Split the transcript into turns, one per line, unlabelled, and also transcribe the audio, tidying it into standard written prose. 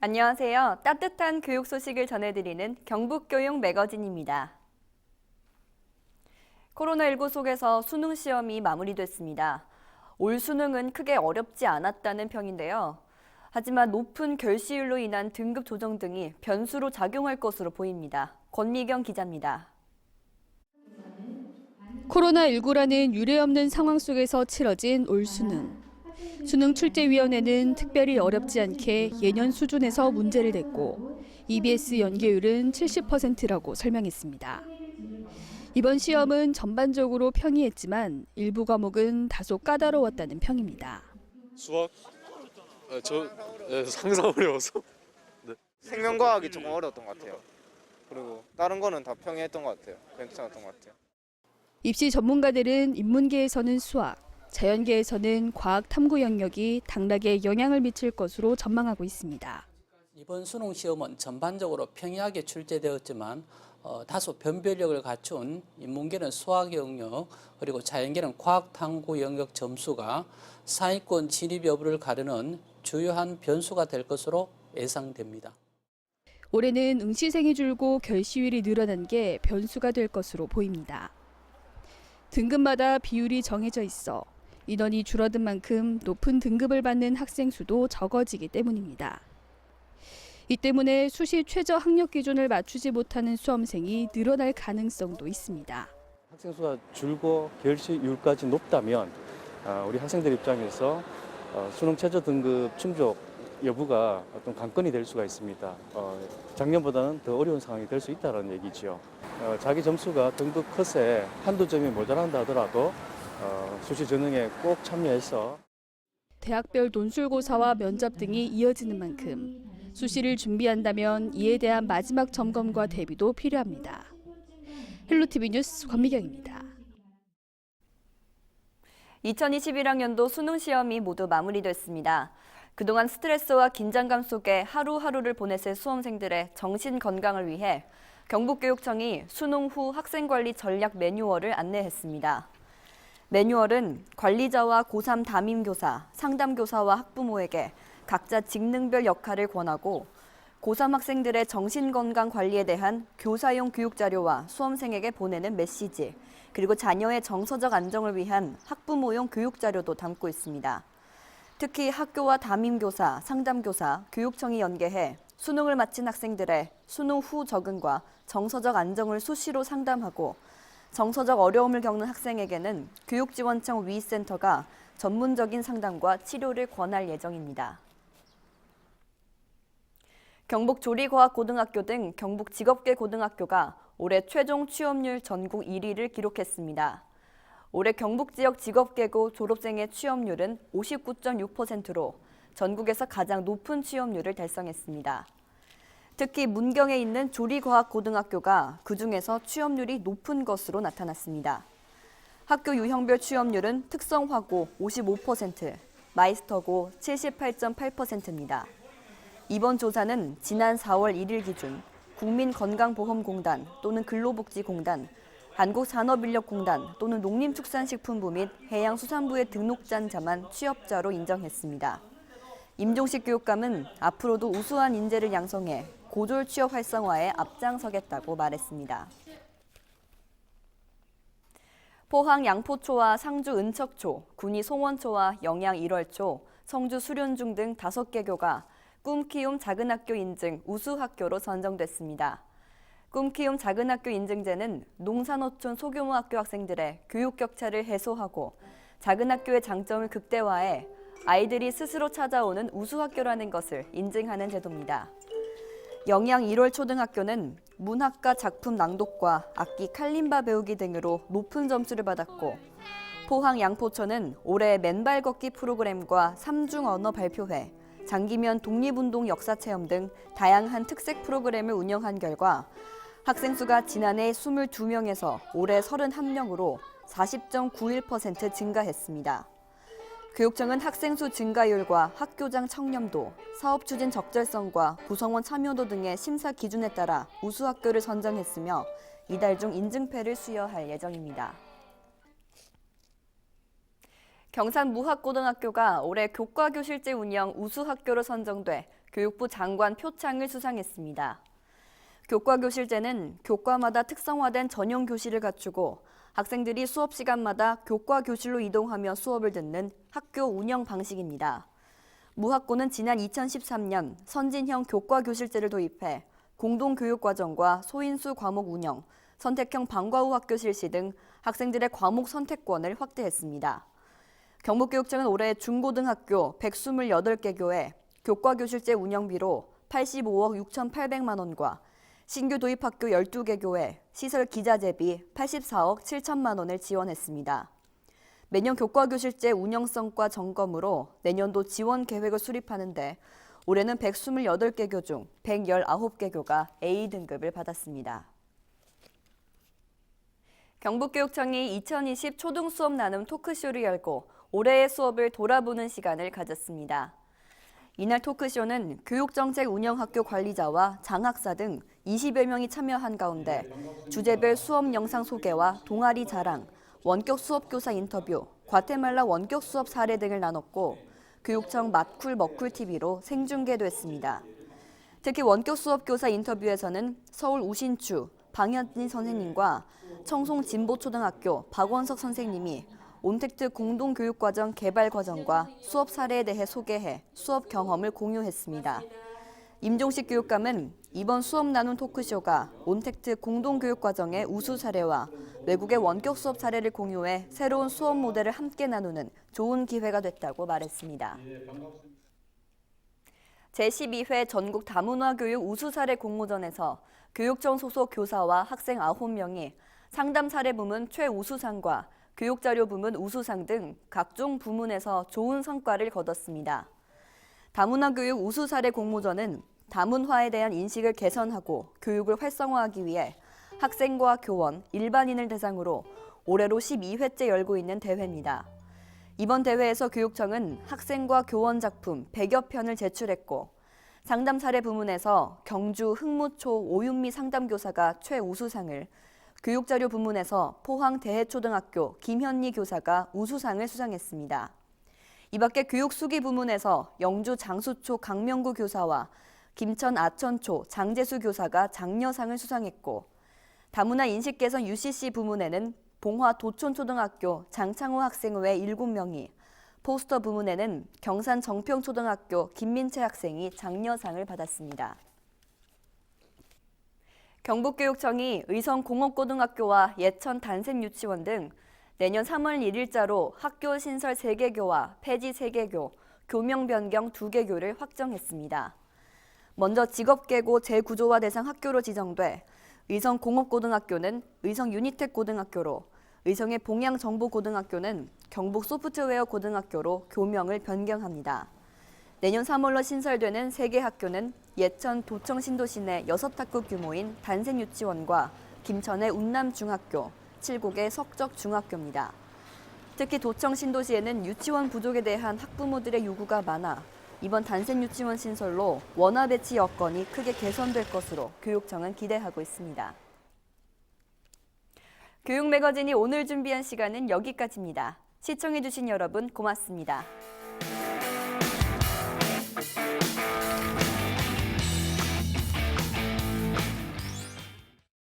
안녕하세요. 따뜻한 교육 소식을 전해드리는 경북교육 매거진입니다. 코로나19 속에서 수능 시험이 마무리됐습니다. 올 수능은 크게 어렵지 않았다는 평인데요. 하지만 높은 결시율로 인한 등급 조정 등이 변수로 작용할 것으로 보입니다. 권미경 기자입니다.
코로나19라는 유례없는 상황 속에서 치러진 올 수능. 수능출제위원회는 특별히 어렵지 않게 예년 수준에서 문제를 냈고 EBS 연계율은 70%라고 설명했습니다. 이번 시험은 전반적으로 평이했지만 일부 과목은 다소 까다로웠다는 평입니다.
수학? 상상 어려워서. 네.
생명과학이 조금 어려웠던 것 같아요. 그리고 다른 거는 다 평이했던 것 같아요. 괜찮았던 것 같아요.
입시 전문가들은 인문계에서는 수학, 자연계에서는 과학 탐구 영역이 당락에 영향을 미칠 것으로 전망하고 있습니다.
이번 수능 시험은 전반적으로 평이하게 출제되었지만 다소 변별력을 갖춘 인문계는 수학 영역 그리고 자연계는 과학 탐구 영역 점수가 상위권 진입 여부를 가르는 주요한 변수가 될 것으로 예상됩니다.
올해는 응시생이 줄고 결시율이 늘어난 게 변수가 될 것으로 보입니다. 등급마다 비율이 정해져 있어 인원이 줄어든 만큼 높은 등급을 받는 학생 수도 적어지기 때문입니다. 이 때문에 수시 최저 학력 기준을 맞추지 못하는 수험생이 늘어날 가능성도 있습니다.
학생 수가 줄고 결시율까지 높다면 우리 학생들 입장에서 수능 최저 등급 충족 여부가 어떤 관건이 될 수가 있습니다. 작년보다는 더 어려운 상황이 될 수 있다는 얘기죠. 자기 점수가 등급 컷에 한두 점이 모자란다 하더라도 수시 전형에 꼭 참여해서
대학별 논술고사와 면접 등이 이어지는 만큼 수시를 준비한다면 이에 대한 마지막 점검과 대비도 필요합니다. 헬로티비 뉴스 권미경입니다.
2021학년도 수능 시험이 모두 마무리됐습니다. 그동안 스트레스와 긴장감 속에 하루하루를 보냈을 수험생들의 정신 건강을 위해 경북교육청이 수능 후 학생관리 전략 매뉴얼을 안내했습니다. 매뉴얼은 관리자와 고3 담임교사, 상담교사와 학부모에게 각자 직능별 역할을 권하고 고3 학생들의 정신건강 관리에 대한 교사용 교육자료와 수험생에게 보내는 메시지, 그리고 자녀의 정서적 안정을 위한 학부모용 교육자료도 담고 있습니다. 특히 학교와 담임교사, 상담교사, 교육청이 연계해 수능을 마친 학생들의 수능 후 적응과 정서적 안정을 수시로 상담하고 정서적 어려움을 겪는 학생에게는 교육지원청 위센터가 전문적인 상담과 치료를 권할 예정입니다. 경북조리과학고등학교 등 경북직업계 고등학교가 올해 최종 취업률 전국 1위를 기록했습니다. 올해 경북 지역 직업계고 졸업생의 취업률은 59.6%로 전국에서 가장 높은 취업률을 달성했습니다. 특히 문경에 있는 조리과학고등학교가 그중에서 취업률이 높은 것으로 나타났습니다. 학교 유형별 취업률은 특성화고 55%, 마이스터고 78.8%입니다. 이번 조사는 지난 4월 1일 기준 국민건강보험공단 또는 근로복지공단, 한국산업인력공단 또는 농림축산식품부 및 해양수산부의 등록자만 취업자로 인정했습니다. 임종식 교육감은 앞으로도 우수한 인재를 양성해 고졸 취업 활성화에 앞장서겠다고 말했습니다. 포항 양포초와 상주 은척초, 군위 송원초와 영양 1월초, 성주 수련중 등 5개 교가 꿈키움 작은학교 인증 우수학교로 선정됐습니다. 꿈키움 작은학교 인증제는 농산어촌 소규모 학교 학생들의 교육 격차를 해소하고 작은학교의 장점을 극대화해 아이들이 스스로 찾아오는 우수학교라는 것을 인증하는 제도입니다. 영양 1월 초등학교는 문학과 작품 낭독과 악기 칼림바 배우기 등으로 높은 점수를 받았고 포항 양포초는 올해 맨발 걷기 프로그램과 3중 언어 발표회, 장기면 독립운동 역사체험 등 다양한 특색 프로그램을 운영한 결과 학생 수가 지난해 22명에서 올해 31명으로 40.91% 증가했습니다. 교육청은 학생 수 증가율과 학교장 청렴도, 사업 추진 적절성과 구성원 참여도 등의 심사 기준에 따라 우수학교를 선정했으며 이달 중 인증패를 수여할 예정입니다. 경산무학고등학교가 올해 교과교실제 운영 우수학교로 선정돼 교육부 장관 표창을 수상했습니다. 교과교실제는 교과마다 특성화된 전용 교실을 갖추고 학생들이 수업 시간마다 교과 교실로 이동하며 수업을 듣는 학교 운영 방식입니다. 무학고는 지난 2013년 선진형 교과교실제를 도입해 공동교육과정과 소인수 과목 운영, 선택형 방과 후 학교 실시 등 학생들의 과목 선택권을 확대했습니다. 경북교육청은 올해 중고등학교 128개 교에 교과교실제 운영비로 85억 6,800만 원과 신규 도입 학교 12개 교에 시설 기자재비 84억 7천만 원을 지원했습니다. 매년 교과교실제 운영성과 점검으로 내년도 지원 계획을 수립하는데 올해는 128개 교 중 119개 교가 A등급을 받았습니다. 경북교육청이 2020 초등수업 나눔 토크쇼를 열고 올해의 수업을 돌아보는 시간을 가졌습니다. 이날 토크쇼는 교육정책 운영학교 관리자와 장학사 등 20여 명이 참여한 가운데 주제별 수업 영상 소개와 동아리 자랑, 원격 수업교사 인터뷰, 과테말라 원격 수업 사례 등을 나눴고 교육청 맛쿨 먹쿨 TV로 생중계됐습니다. 특히 원격 수업교사 인터뷰에서는 서울 우신추 방현진 선생님과 청송 진보초등학교 박원석 선생님이 온택트 공동교육과정 개발 과정과 수업 사례에 대해 소개해 수업 경험을 공유했습니다. 임종식 교육감은 이번 수업 나눔 토크쇼가 온택트 공동교육과정의 우수 사례와 외국의 원격 수업 사례를 공유해 새로운 수업 모델을 함께 나누는 좋은 기회가 됐다고 말했습니다. 제12회 전국 다문화 교육 우수 사례 공모전에서 교육청 소속 교사와 학생 9명이 상담 사례 부문 최우수상과 교육자료 부문 우수상 등 각종 부문에서 좋은 성과를 거뒀습니다. 다문화 교육 우수 사례 공모전은 다문화에 대한 인식을 개선하고 교육을 활성화하기 위해 학생과 교원, 일반인을 대상으로 올해로 12회째 열고 있는 대회입니다. 이번 대회에서 교육청은 학생과 교원 작품 100여 편을 제출했고 상담 사례 부문에서 경주 흑무초 오윤미 상담교사가 최우수상을, 교육자료 부문에서 포항 대해초등학교 김현리 교사가 우수상을 수상했습니다. 이 밖에 교육수기 부문에서 영주 장수초 강명구 교사와 김천 아천초 장재수 교사가 장려상을 수상했고 다문화 인식개선 UCC 부문에는 봉화 도촌초등학교 장창호 학생 외 7명이, 포스터 부문에는 경산 정평초등학교 김민채 학생이 장려상을 받았습니다. 경북교육청이 의성 공업고등학교와 예천 단센유치원 등 내년 3월 1일자로 학교 신설 3개교와 폐지 3개교, 교명 변경 2개교를 확정했습니다. 먼저 직업계고 재구조화 대상 학교로 지정돼 의성 공업고등학교는 의성 유니텍 고등학교로, 의성의 봉양정보고등학교는 경북 소프트웨어 고등학교로 교명을 변경합니다. 내년 3월로 신설되는 3개 학교는 예천 도청 신도시 내 6학급 규모인 단센유치원과 김천의 운남중학교, 칠곡의 석적중학교입니다. 특히 도청 신도시에는 유치원 부족에 대한 학부모들의 요구가 많아 이번 단센유치원 신설로 원화 배치 여건이 크게 개선될 것으로 교육청은 기대하고 있습니다. 교육 매거진이 오늘 준비한 시간은 여기까지입니다. 시청해주신 여러분 고맙습니다.